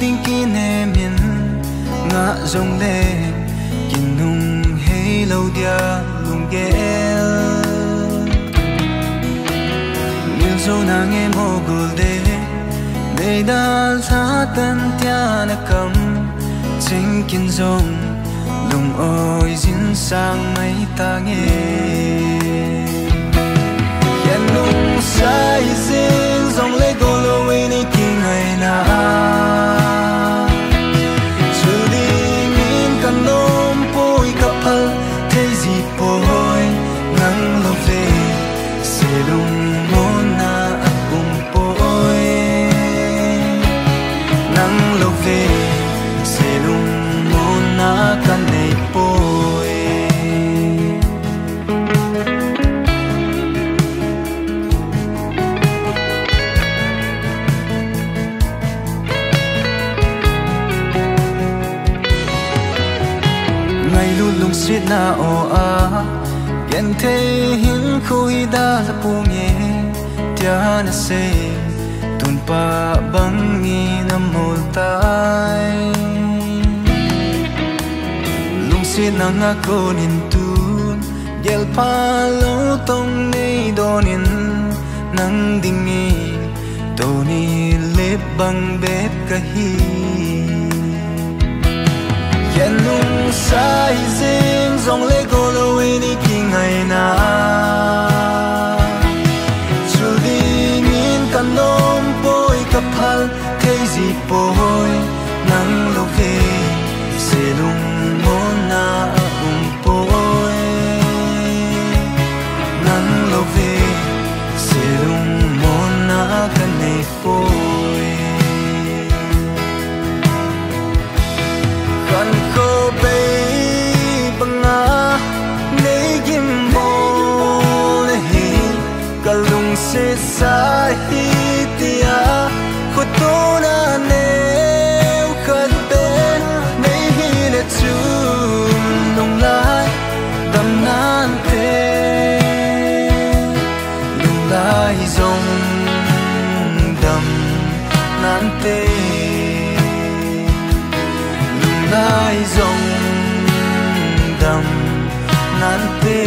ding kinemin nga rong le kinung hey lâu dia lung gel nil zo nang em mogul de để đal sa tan tia na kam ching kin zong lung oi zin sang mai ta nghe yan lung sai zing zong le go lo we ni king ai na chu đi min kan nom poi ka phal thei gì poi nang lo ve se lung mon na apum poi nang lo ve se lung mon na kan nei poi ngày luôn lung suýt na o a gen thế hin khui da la pu nghe tia na se tun pa bang ni na mol tai lung suýt na nga ko nin tun gel pa lo tong nei donin nang ding ni do ni lep bang bep ka hi yan lung sai zing zong le go lo we ni king ai na chu di ngin kan nom poi ka phal thei gì poi nang lo ve se lung mon na poi nang lo ve se lung mon na kan nei poi kan ko bay banga nei gim bo le hi kalung se sa hi tia khutu na neu khat be nei hi le chu lung lai dam nan te lung lai zong dam nan te lai dòng đầm nan tê